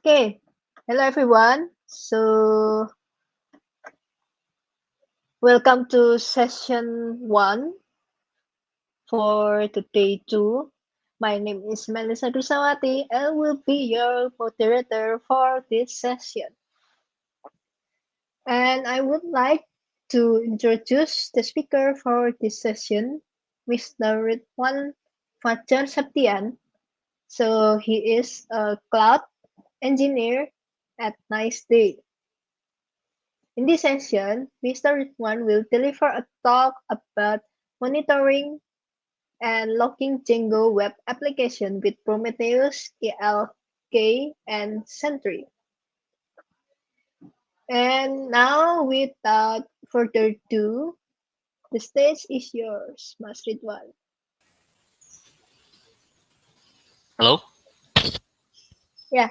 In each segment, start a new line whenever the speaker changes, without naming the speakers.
Okay, hello everyone. So, welcome to session one for today two. My name is Melissa Dusawati and will be your moderator for this session. And I would like to introduce the speaker for this session, Mr. Ridwan Fajar Septian. So, he is a cloud engineer at Nice Day. In this session, Mr. Ridwan will deliver a talk about monitoring and logging Django web application with Prometheus, ELK, and Sentry. And now, without further ado, the stage is yours, Mas Ridwan.
Hello?
Yeah,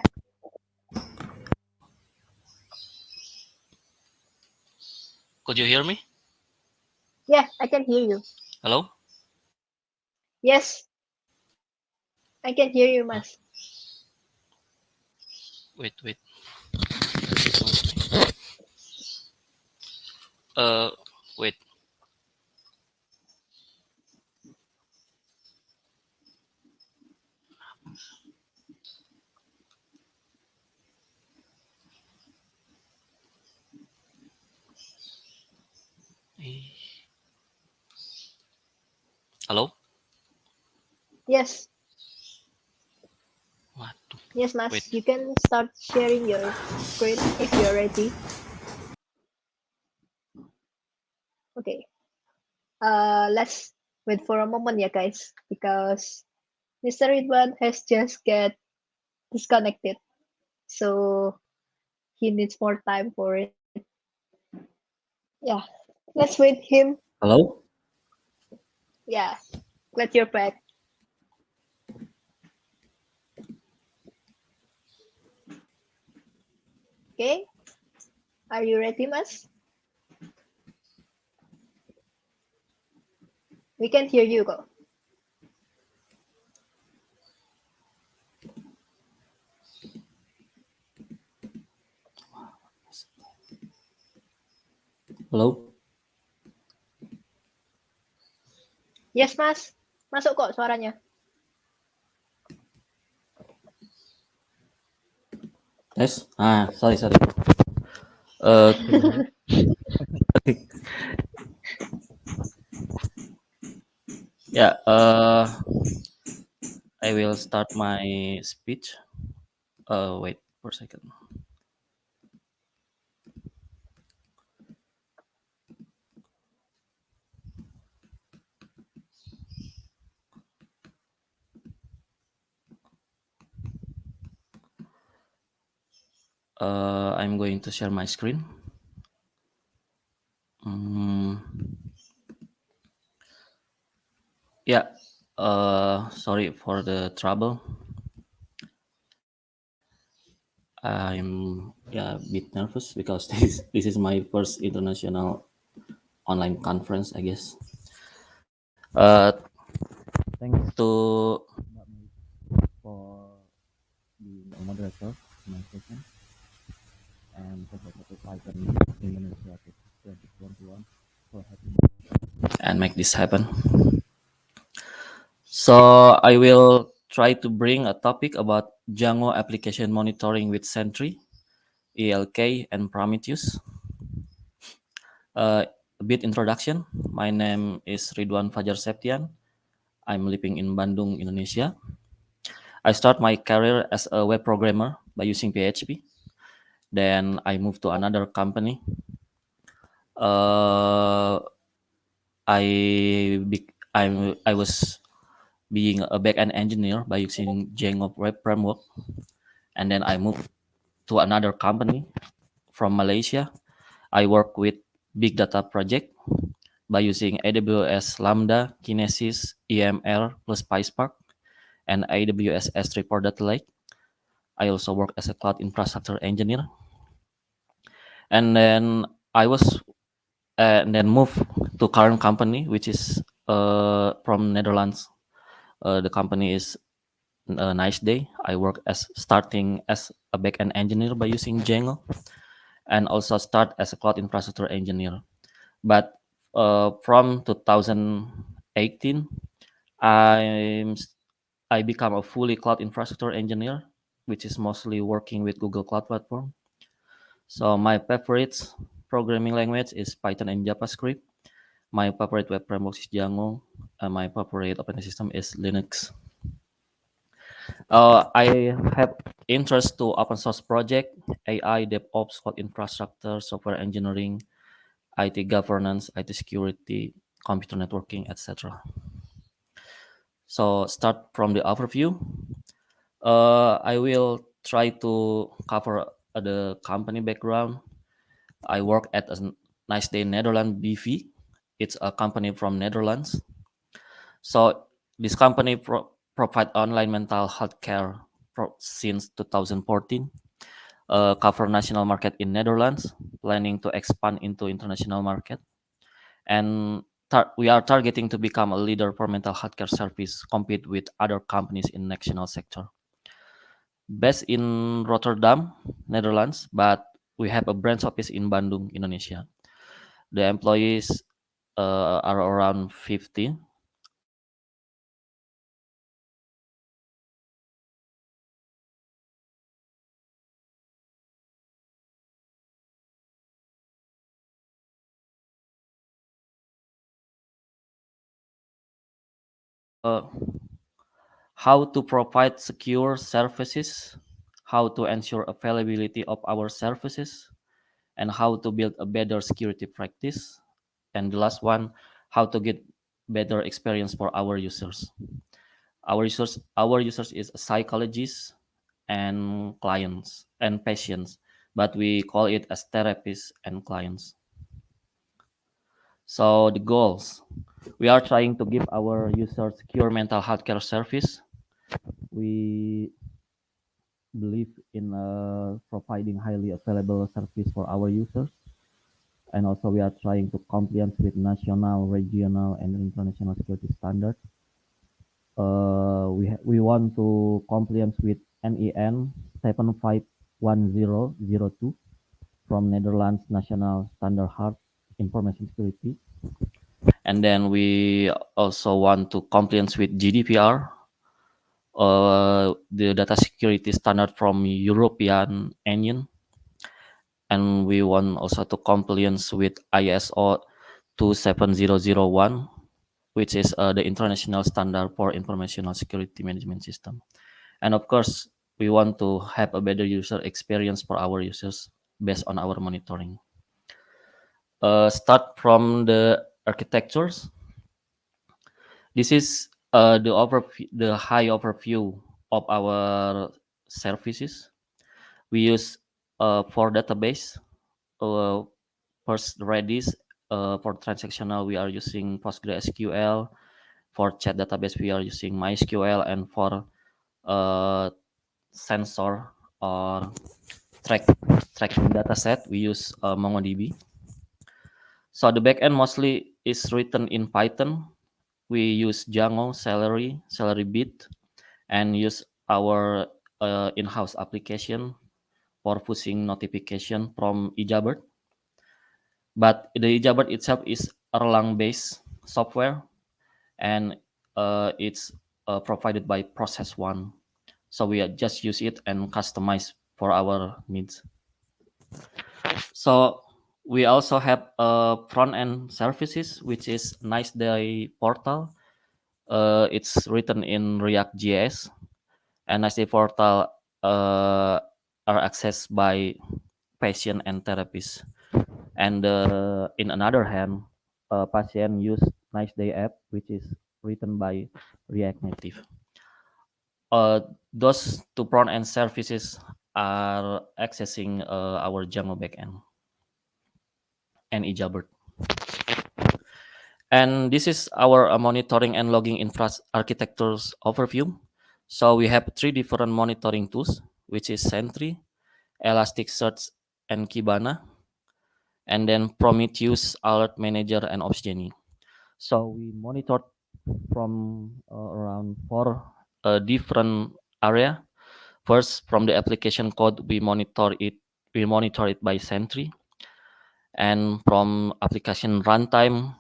Could you hear me?
yeah, I can hear you.
Hello?
Yes, I can hear you, Mas.
Wait. Uh, wait. Hello?
Yes,
What?
yes,
Wait.
Mas. You can start sharing your screen if you're ready. Okay. Let's wait for a moment, yeah, guys, because Mr. Ridwan has just get disconnected, so he needs more time for it. Yeah, let's wait him.
Hello?
Yeah, glad you're back. Okay, are you ready, Mas? We can hear you. Go.
Hello?
Yes, Mas. Masuk kok suaranya.
Yes? Sorry. Uh, yeah, I will start my speech. Wait for a second. I'm going to share my screen. Yeah, sorry for the trouble. I'm a bit nervous because this is my first international online conference, I guess. Thanks to for being a moderator in my session and Professor Python Indonesia 2021 for having me and make this happen. So I will try to bring a topic about Django application monitoring with Sentry, ELK, and Prometheus. A bit introduction. My name is Ridwan Fajar Septian. I'm living in Bandung, Indonesia. I start my career as a web programmer by using PHP. Then I moved to another company. Uh, I was being a backend engineer by using Django web framework, and then I moved to another company from Malaysia. I work with big data project by using AWS Lambda, Kinesis, EMR plus PySpark, and AWS S3 for Data Lake. I also work as a cloud infrastructure engineer, and then I was and then moved to current company, which is from Netherlands. The company is a Nice Day. I work as starting as a backend engineer by using Django, and also start as a cloud infrastructure engineer. But from 2018, I'm I become a fully cloud infrastructure engineer, which is mostly working with Google Cloud Platform. So my favorite programming language is Python and JavaScript. My favorite web framework is Django, and my favorite operating system is Linux. I have interest to open source project, AI, DevOps, cloud infrastructure, software engineering, IT governance, IT security, computer networking, etc. So start from the overview. I will try to cover the company background. I work at a Nice Day Netherlands BV. It's a company from Netherlands. So this company provide online mental health care since 2014. Cover national market in Netherlands, planning to expand into international market, and we are targeting to become a leader for mental health care service, compete with other companies in national sector. Based in Rotterdam, Netherlands, but we have a branch office in Bandung, Indonesia. The employees are around 50. Uh, how to provide secure services, how to ensure availability of our services, and how to build a better security practice. And the last one, how to get better experience for our users. Our users is psychologists and clients and patients, but we call it as therapists and clients. So the goals, we are trying to give our users secure mental health care service. We believe in providing highly available service for our users, and also we are trying to compliance with national, regional, and international security standards. We want to compliance with NEN 751002 from Netherlands National Standard Hard Information Security, and then we also want to compliance with GDPR, the data security standard from European Union, and we want also to compliance with ISO 27001, which is the international standard for informational security management system. And of course, we want to have a better user experience for our users based on our monitoring. Start from the architectures. This is the high overview of our services. We use for database. Uh, First, Redis. For transactional, we are using PostgreSQL. For chat database, we are using MySQL, and for sensor or tracking data set, we use MongoDB. So the backend mostly is written in Python. We use Django, Celery Bit, and use our in-house application for pushing notification from eJabberd. But the eJabberd itself is Erlang-based software, and it's provided by Process One. So we just use it and customize for our needs. So we also have front end services, which is Nice Day Portal. It's written in React JS, and Nice Day Portal are accessed by patient and therapists. And in another hand, patient use Nice Day app, which is written by React Native. Those two front end services are accessing our Django backend and eJabberd. And this is our monitoring and logging architectures overview. So we have three different monitoring tools, which is Sentry, Elasticsearch, and Kibana, and then Prometheus, Alert Manager, and Opsgenie. So we monitored from around four different area. First, from the application code, we monitor it. We monitor it by Sentry, and from application runtime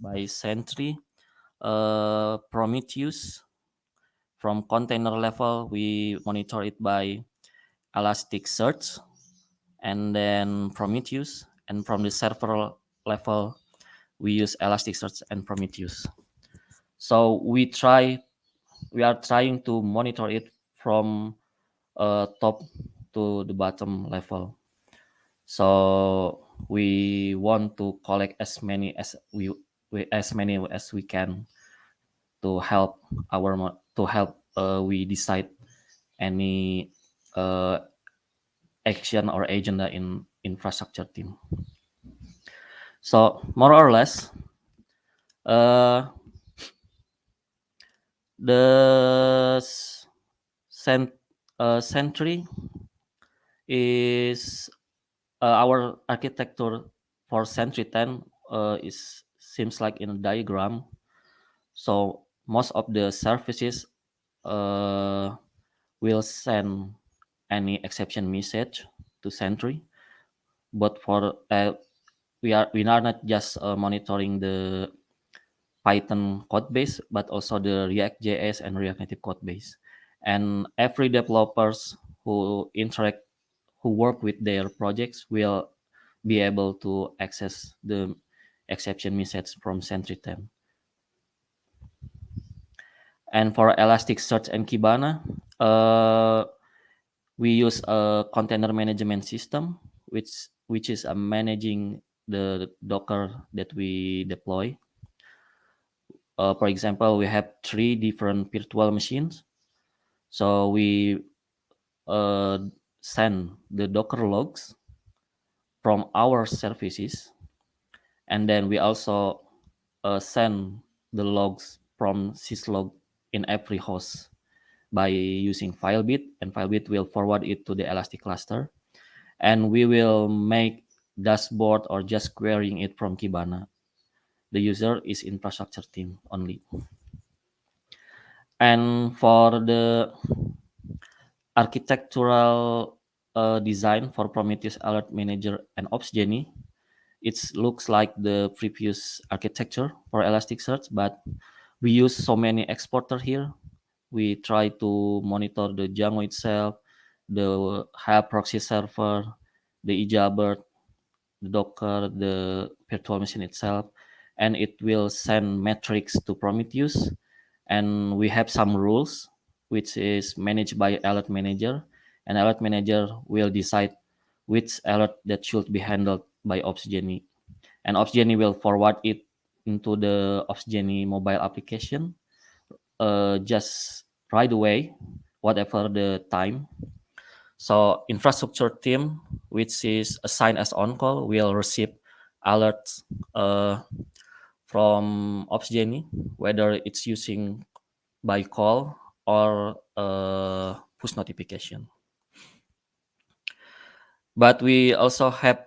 by Sentry, Prometheus. From container level, we monitor it by Elasticsearch, and then Prometheus. And from the server level, we use Elasticsearch and Prometheus. So we are trying to monitor it from top to the bottom level. So we want to collect as many as we can to help we decide any action or agenda in infrastructure team. So more or less, the Sentry is our architecture for Sentry 10 is seems like in a diagram. So most of the services will send any exception message to Sentry, but for we are not just monitoring the Python code base, but also the React.js and React Native code base. And every developers who interact, who work with their projects will be able to access the exception message from Sentry 10. And for Elasticsearch and Kibana, we use a container management system, which is managing the Docker that we deploy. For example, we have 3 different virtual machines. So we send the Docker logs from our services, and then we also send the logs from syslog in every host by using Filebit, and Filebit will forward it to the Elastic cluster, and we will make dashboard or just querying it from Kibana. The user is infrastructure team only. And for the architectural design for Prometheus Alert Manager and Opsgenie, it looks like the previous architecture for Elasticsearch, but we use so many exporter here. We try to monitor the Django itself, the Hive proxy server, the eJabber, the Docker, the virtual machine itself, and it will send metrics to Prometheus. And we have some rules, which is managed by Alert Manager, and Alert Manager will decide which alert that should be handled by Opsgenie. And Opsgenie will forward it into the Opsgenie mobile application just right away, whatever the time. So infrastructure team, which is assigned as on call, will receive alerts from Opsgenie, whether it's using by call or push notification. But we also have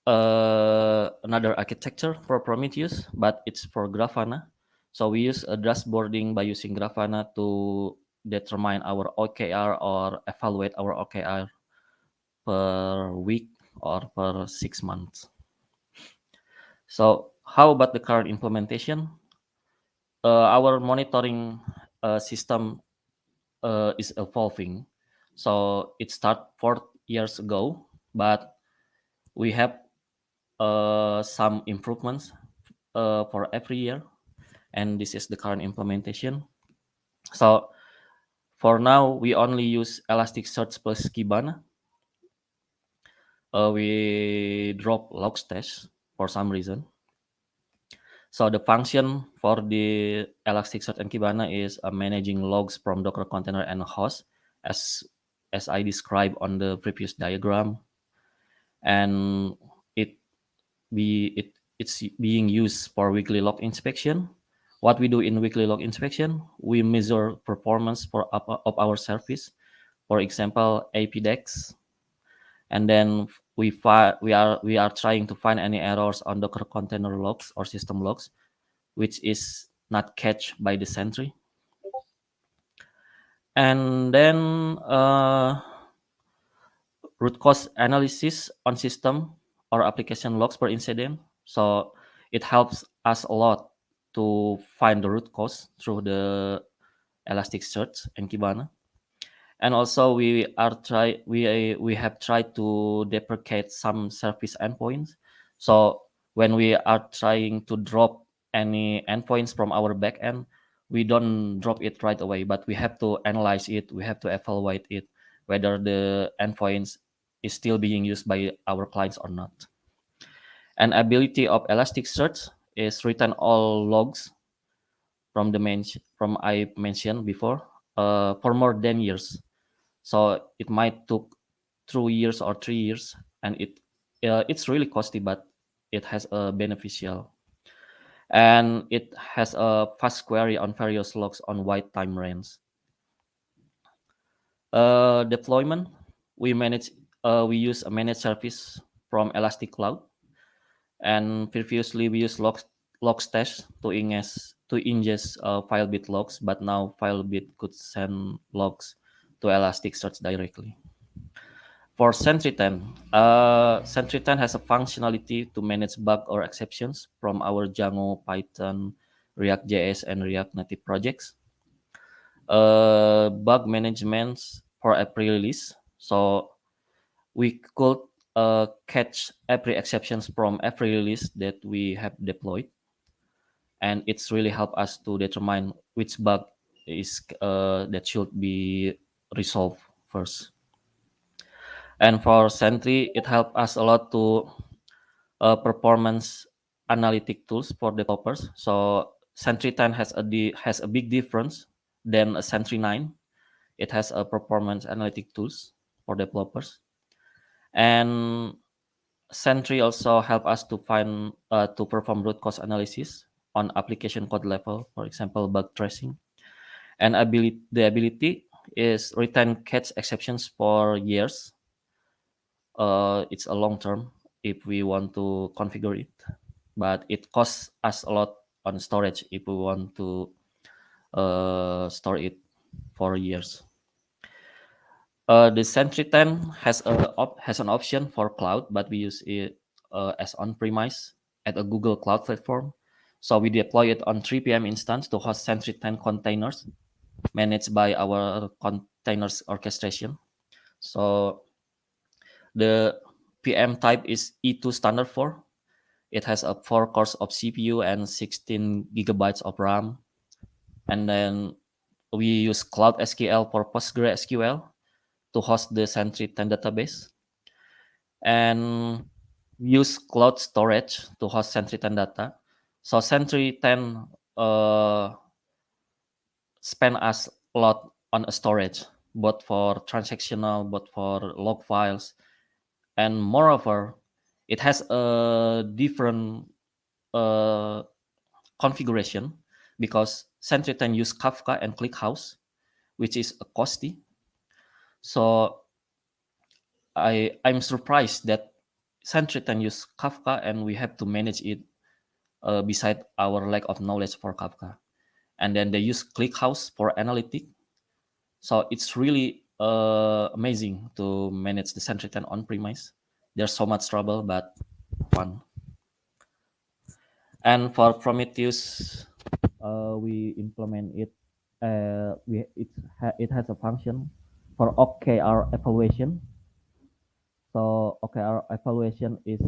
another architecture for Prometheus, but it's for Grafana. So we use a dashboarding by using Grafana to determine our OKR or evaluate our OKR per week or per 6 months. So how about the current implementation? Our monitoring system is evolving. So it started 4 years ago, but we have some improvements for every year, and this is the current implementation. So for now, we only use Elasticsearch plus Kibana. We drop Logstash for some reason. So the function for the Elasticsearch and Kibana is managing logs from Docker container and host, as I described on the previous diagram, and it's being used for weekly log inspection. What we do in weekly log inspection, we measure performance of our service, for example, APDEX, and then we are trying to find any errors on Docker container logs or system logs, which is not catched by the Sentry. And then root cause analysis on system or application logs per incident. So it helps us a lot to find the root cause through the Elasticsearch and Kibana. And also we have tried to deprecate some service endpoints. So when we are trying to drop any endpoints from our backend, we don't drop it right away, but we have to analyze it, we have to evaluate it, whether the endpoints is still being used by our clients or not. And ability of Elasticsearch is return all logs from from I mentioned before for more than years. So it might took 2 years or 3 years, and it's really costly, but it has a beneficial, and it has a fast query on various logs on wide time range. Deployment, we use a managed service from Elastic Cloud, and previously we used Logstash to ingest Filebit logs, but now Filebit could send logs to Elasticsearch directly. For Sentry10, Sentry10 has a functionality to manage bug or exceptions from our Django, Python, React.js, and React Native projects. Bug management for every release. So we could catch every exceptions from every release that we have deployed, and it's really helped us to determine which bug is that should be resolved first. And for Sentry, it helped us a lot to performance analytic tools for developers. So Sentry 10 has a big difference than a Sentry 9. It has a performance analytic tools for developers, and Sentry also help us to find to perform root cause analysis on application code level, for example, bug tracing. And the ability is retain catch exceptions for years. It's a long term if we want to configure it, but it costs us a lot on storage if we want to store it for years. The Sentry 10 has an option for cloud, but we use it as on-premise at a Google Cloud platform. So we deploy it on 3PM instance to host Sentry 10 containers managed by our containers orchestration. So the PM type is E2 standard 4. It has a 4 cores of CPU and 16 gigabytes of RAM. And then we use Cloud SQL for PostgreSQL to host the Sentry 10 database. And we use cloud storage to host Sentry 10 data. So Sentry 10 spend us a lot on a storage, both for transactional, both for log files, and moreover, it has a different uh, configuration because Sentry 10 use Kafka and ClickHouse, which is costly. So I'm surprised that Sentry 10 use Kafka and we have to manage it beside our lack of knowledge for Kafka. And then they use ClickHouse for analytic. So it's really amazing to manage the Sentry 10 on-premise. There's so much trouble, but fun. And for Prometheus, we implement it. It has a function for OKR evaluation. So OKR evaluation is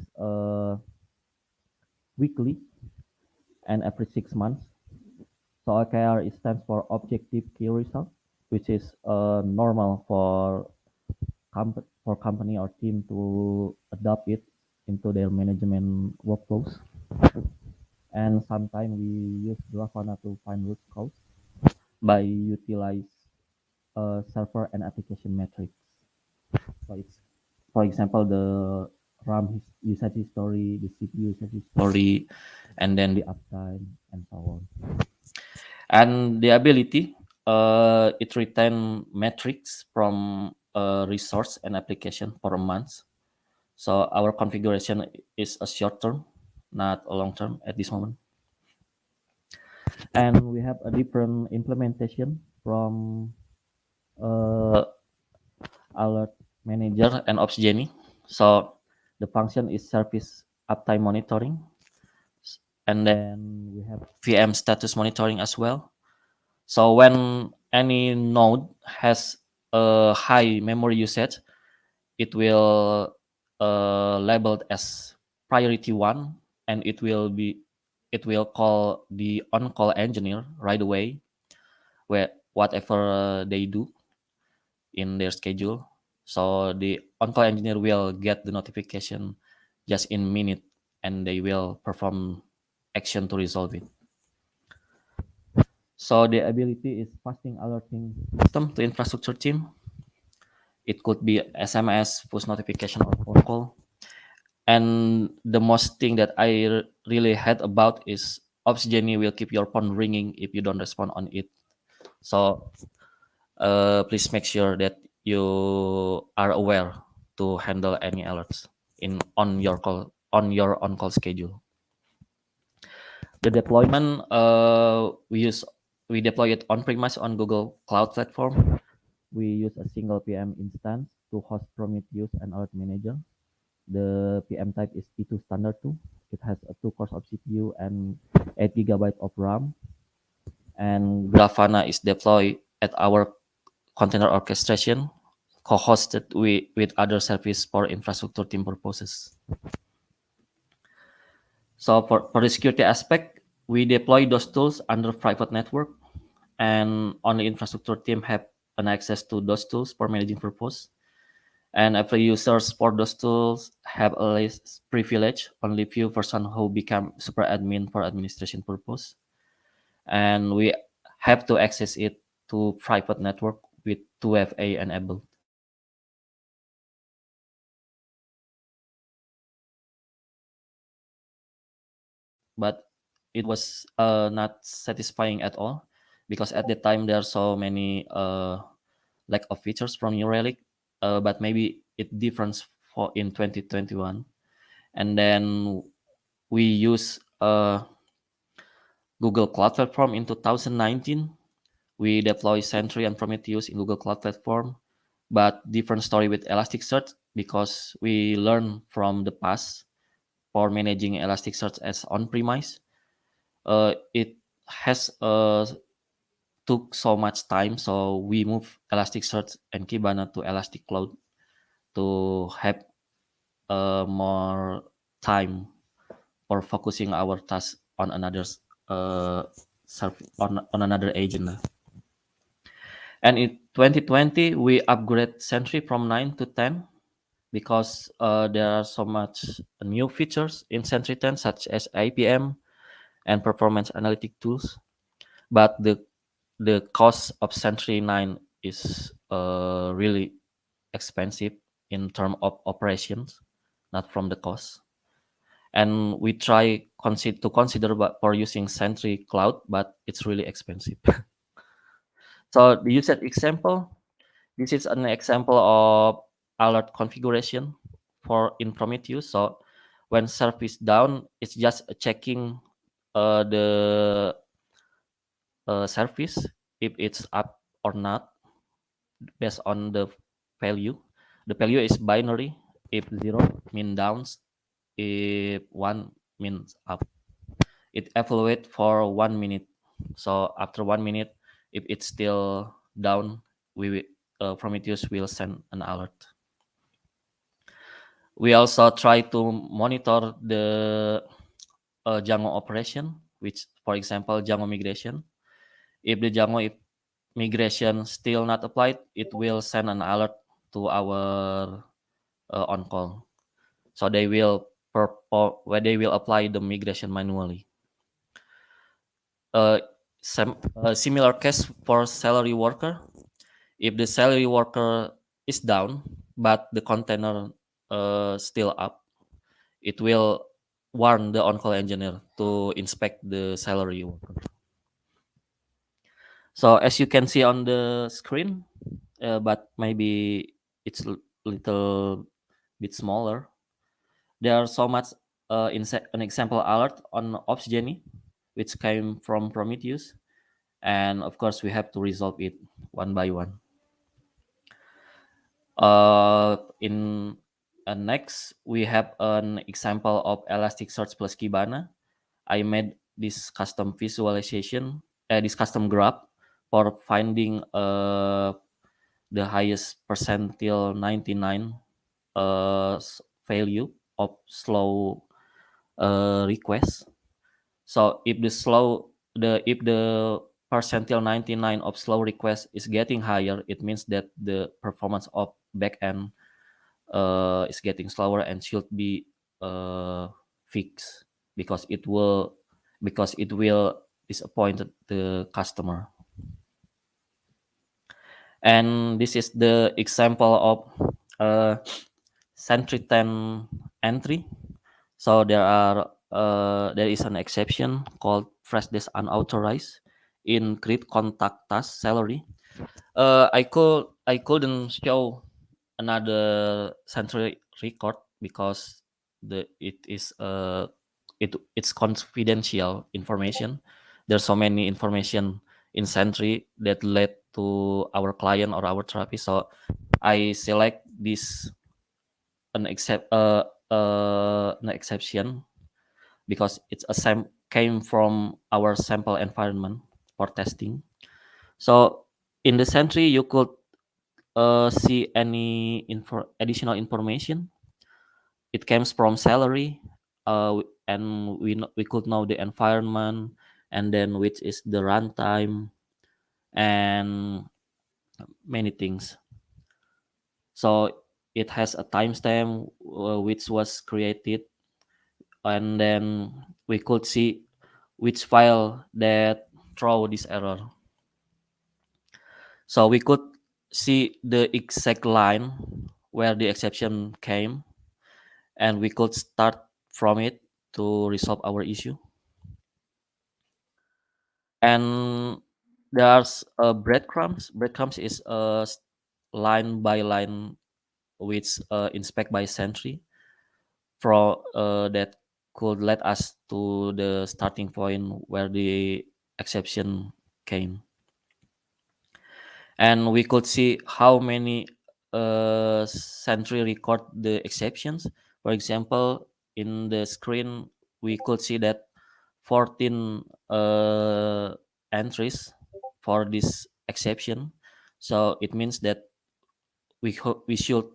weekly and every 6 months. So OKR stands for Objective Key Result, which is normal for company or team to adopt it into their management workflows. And sometimes we use Grafana to find root cause by utilize server and application metrics. So it's, for example, the RAM usage history, the CPU usage history, and then the uptime, and so on. And the ability, it retain metrics from resource and application for a month. So our configuration is a short term, not a long term at this moment. And we have a different implementation from uh, alert manager and Opsgenie. So the function is service uptime monitoring, and then we have VM status monitoring as well. So when any node has a high memory usage, it will labeled as priority one, and it will call the on-call engineer right away, where whatever they do in their schedule. So the on-call engineer will get the notification just in minute, and they will perform action to resolve it. So the ability is passing alerting system to infrastructure team. It could be SMS, push notification, or phone call. And the most thing that I really hate about is Opsgenie will keep your phone ringing if you don't respond on it. So please make sure that you are aware to handle any alerts in on your on call schedule. The deployment we deploy it on premise on Google Cloud Platform. We use a single PM instance to host Prometheus and Alert Manager. The PM type is P2 standard 2. It has a 2 cores of CPU and 8 gigabyte of RAM. And Grafana is deployed at our container orchestration, co-hosted with other service for infrastructure team purposes. So for the security aspect, we deploy those tools under private network, and only infrastructure team have an access to those tools for managing purpose. And every users for those tools have a list privilege. Only few person who become super admin for administration purpose, and we have to access it to private network with 2FA enabled. But it was not satisfying at all, because at the time there are so many lack of features from New Relic, but maybe it difference for in 2021. And then we use Google Cloud Platform in 2019. We deploy Sentry and Prometheus in Google Cloud Platform, but different story with Elasticsearch, because we learn from the past for managing Elasticsearch as on-premise. It has took so much time, so we move Elasticsearch and Kibana to Elastic Cloud to have more time for focusing our task on another uh, on another agent. And in 2020, we upgrade Sentry from 9 to 10, because there are so much new features in Sentry 10, such as IPM and performance analytic tools. But the cost of Sentry 9 is really expensive in terms of operations, not from the cost. And we try to consider for using Sentry Cloud, but it's really expensive. So the usage example, this is an example of alert configuration for in Prometheus. So when service down, it's just checking the service if it's up or not based on the value. The value is binary. If zero mean downs, if one means up. It evaluate for 1 minute. So after 1 minute, if it's still down, Prometheus will send an alert. We also try to monitor the Django operation, which, for example, Django migration. If the Django migration still not applied, it will send an alert to our on call. So where they will apply the migration manually. Uh, similar case for salary worker. If the salary worker is down, but the container still up, it will warn the on-call engineer to inspect the salary worker. So as you can see on the screen, but maybe it's little bit smaller. There are so much an example alert on Opsgenie, which came from Prometheus, and of course we have to resolve it one by one. In next, we have an example of Elasticsearch plus Kibana. I made this custom visualization, this custom graph for finding the highest percentile 99 value of slow request. So if the percentile 99 of slow request is getting higher, it means that the performance of backend is getting slower and should be fixed because it will disappoint the customer. And this is the example of Sentry 10 entry. So there is an exception called fresh dash unauthorized in create contact task salary. I couldn't show another Sentry record because it's confidential information. There's so many information in Sentry that led to our client or our therapist. So I select this an exception because it's came from our sample environment for testing. So in the Sentry, you could see any additional information. It comes from salary, and we could know the environment, and then which is the runtime, and many things. So it has a timestamp which was created, and then we could see which file that throw this error. So we could see the exact line where the exception came, and we could start from it to resolve our issue. And there's breadcrumbs. Breadcrumbs is a line by line which inspect by Sentry for that could lead us to the starting point where the exception came. And we could see how many Sentry record the exceptions. For example, in the screen, we could see that 14 entries for this exception. So it means that we should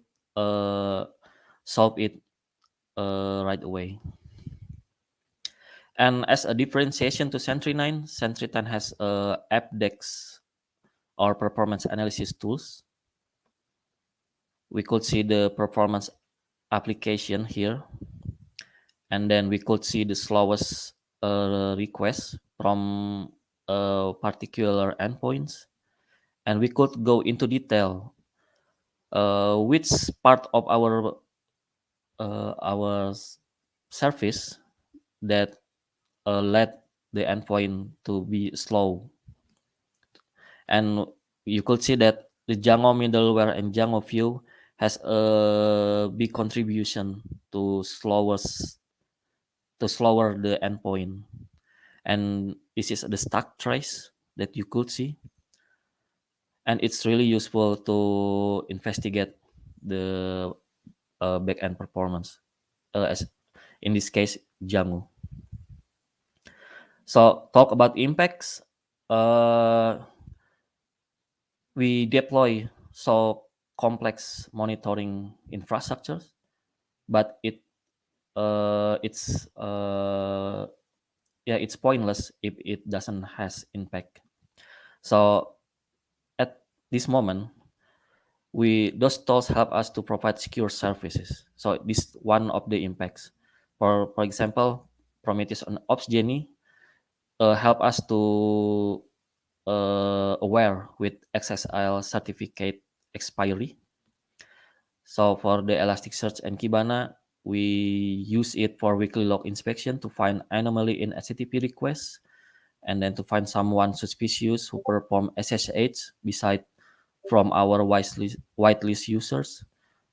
solve it right away. And as a differentiation to Sentry 9, Sentry 10 has AppDex or performance analysis tools. We could see the performance application here, and then we could see the slowest request from particular endpoints, and we could go into detail which part of our service that led the endpoint to be slow. And you could see that the Django middleware and Django View has a big contribution to slower the endpoint. And this is the stack trace that you could see, and it's really useful to investigate the backend performance, as in this case Django. So talk about impacts. We deploy so complex monitoring infrastructures, but it's it's pointless if it doesn't has impact. So at this moment, those tools help us to provide secure services. So this one of the impacts. For example, Prometheus and Opsgenie help us to aware with XSL certificate expiry. So for the Elasticsearch and Kibana, we use it for weekly log inspection to find anomaly in HTTP requests, and then to find someone suspicious who perform SSH beside from our whitelist users,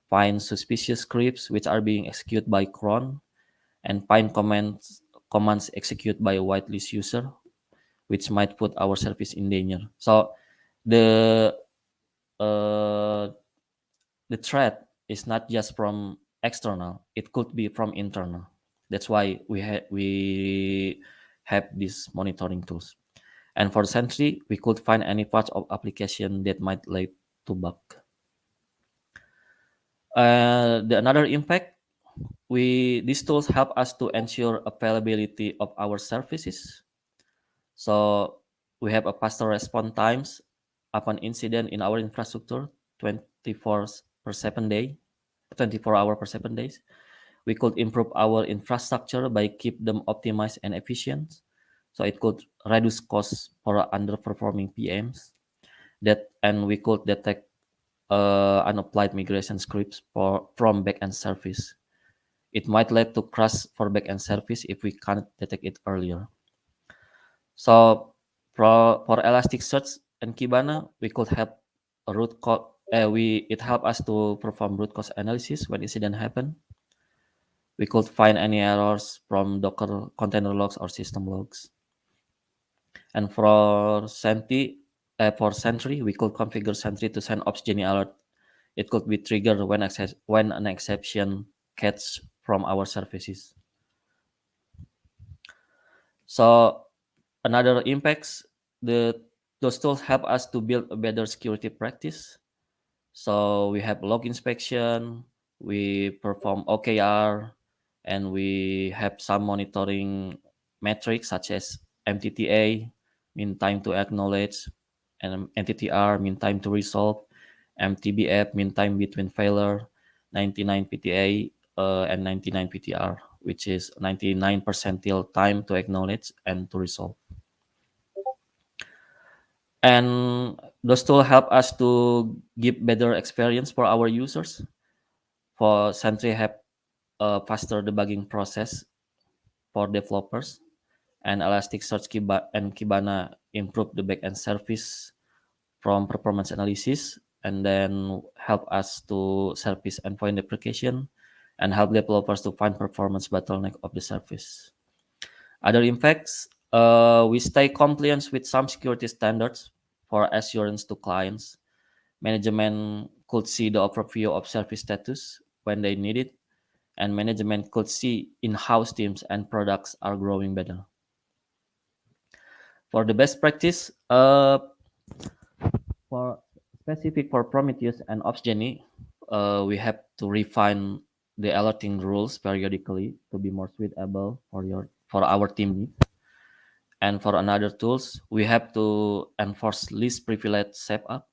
find suspicious scripts which are being executed by cron, and find commands executed by a whitelist user which might put our service in danger. So the uh, the threat is not just from external; it could be from internal. That's why we have these monitoring tools. And for Sentry, we could find any parts of application that might lead to bug. The another impact, we these tools help us to ensure availability of our services. So we have a faster response times upon incident in our infrastructure, 24 per 7 day, 24 hour per 7 days. We could improve our infrastructure by keep them optimized and efficient. So it could reduce costs for underperforming PMs. That and we could detect unapplied migration scripts from backend service. It might lead to crash for backend service if we can't detect it earlier. So for Elasticsearch and Kibana, we could help a root cause. We it help us to perform root cause analysis when incident happen. We could find any errors from Docker container logs or system logs. And for Sentry, we could configure Sentry to send Opsgenie alert. It could be triggered when an exception catch from our services. So another impacts, the those tools help us to build a better security practice. So we have log inspection, we perform OKR, and we have some monitoring metrics such as MTTA, mean time to acknowledge, and MTTR, mean time to resolve, MTBF, mean time between failure, 99 PTA, and 99 PTR, which is 99 percentile time to acknowledge and to resolve. And those tools help us to give better experience for our users. For Sentry have a faster debugging process for developers, and Elasticsearch and Kibana improve the backend service from performance analysis, and then help us to service endpoint deprecation and help developers to find performance bottleneck of the service. Other impacts, we stay compliant with some security standards for assurance to clients. Management could see the overview of service status when they need it, and management could see in-house teams and products are growing better. For the best practice, for specific for Prometheus and Opsgenie, we have to refine the alerting rules periodically to be more suitable for our team needs. And for another tools, we have to enforce least privilege setup.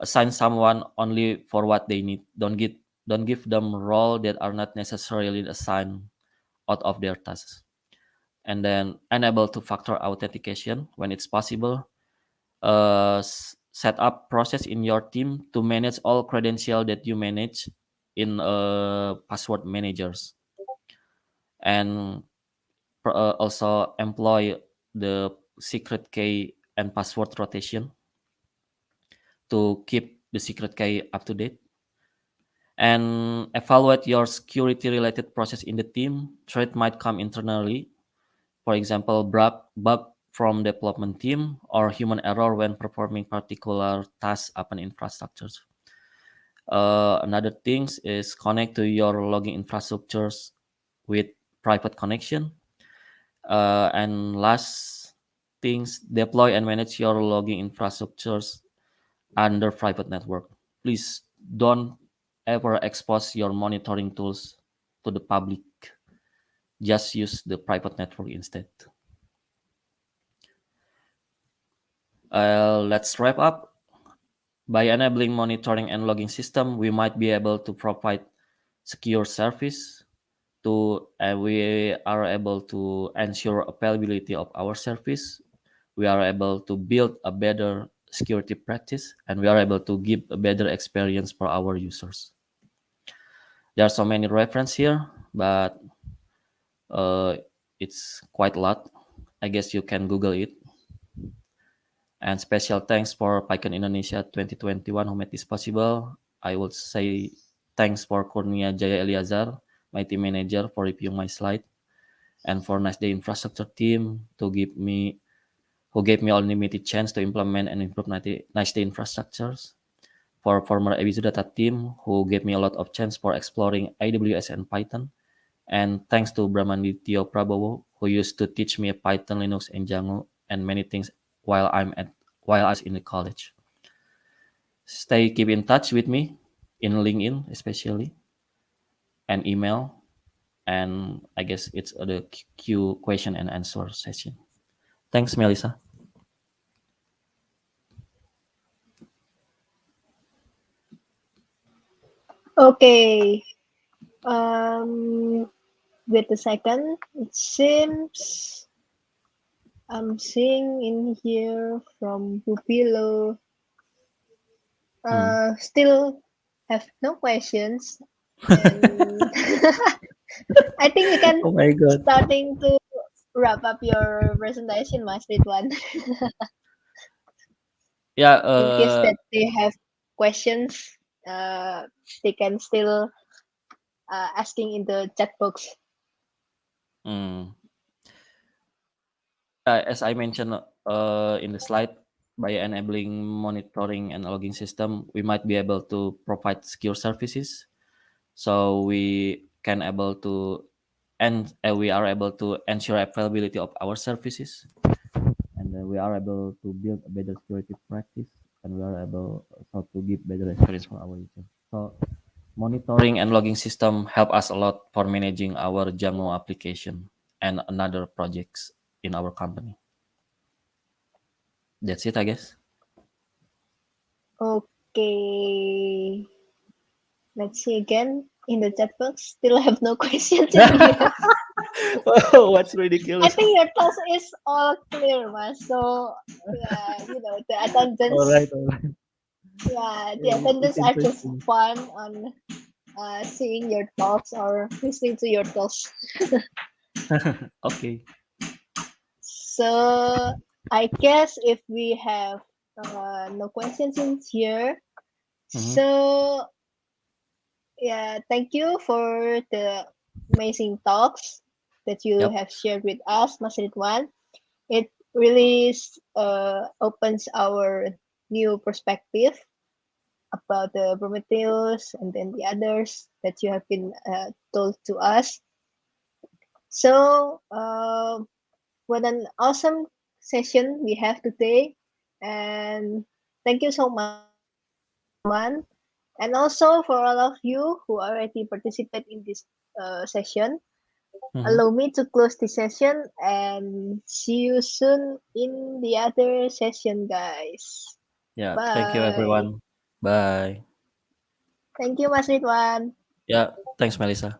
Assign someone only for what they need. Don't give them role that are not necessarily assigned out of their tasks. And then enable two-factor authentication when it's possible. Set up process in your team to manage all credential that you manage in password managers, and also employ the secret key and password rotation to keep the secret key up to date, and evaluate your security related process in the team. Threat might come internally, for example, bug from development team or human error when performing particular tasks upon infrastructures. Another things is connect to your logging infrastructures with private connection. And last things, deploy and manage your logging infrastructures under private network. Please don't ever expose your monitoring tools to the public. Just use the private network instead. Let's wrap up. By enabling monitoring and logging system, we might be able to provide secure service to we are able to ensure availability of our service. We are able to build a better security practice, and we are able to give a better experience for our users. There are so many reference here, but uh, it's quite a lot. I guess you can Google it. And special thanks for PyCon Indonesia 2021 who made this possible. I would say thanks for Kurnia Jaya Eliazar, my team manager, for reviewing my slide, and for Nice Day Infrastructure team who gave me unlimited chance to implement and improve Nice Day infrastructures. for former Ebizudata team who gave me a lot of chance for exploring AWS and Python. And thanks to Brahmanityo Prabowo, who used to teach me Python, Linux, and Django, and many things while while I was in the college. Keep in touch with me in LinkedIn, especially, and email. And I guess it's the Q question and answer session. Thanks, Melissa.
Okay. Wait a second. It seems I'm seeing in here from Pupilo. Still have no questions. And I think you can
Oh my god.
starting to wrap up your presentation, Mas Ridwan.
Yeah.
In case that they have questions, they can still asking in the chat box.
mm, as I mentioned in the slide, by enabling monitoring and logging system, we might be able to provide secure services. So we can able to and we are able to ensure availability of our services, and we are able to build a better security practice, and we are able also to give better experience for our users. So monitoring and logging system help us a lot for managing our Django application and another projects in our company. That's it, I guess.
Okay. Let's see again in the chat box. Still have no questions in here.
Oh, what's
I
ridiculous?
think your task is all clear, Mas. So yeah, the attendance,
All right, all right.
yeah, the
Yeah, it's
attendance are just
interesting.
fun on seeing your talks or listening to your talks.
Okay.
So I guess if we have no questions in here,
Mhm.
so yeah, thank you for the amazing talks that you
Yep.
have shared with us, Mas Ridwan. It really opens our new perspective about the Prometheus and then the others that you have been told to us. So, what an awesome session we have today. And thank you so much, man. And also for all of you who already participate in this session.
Mhm.
Allow me to close the session and see you soon in the other session, guys.
Yeah. Thank you,
Bye.
everyone. Bye.
Thank you, Mas Ridwan.
Yeah. Thanks, Melissa.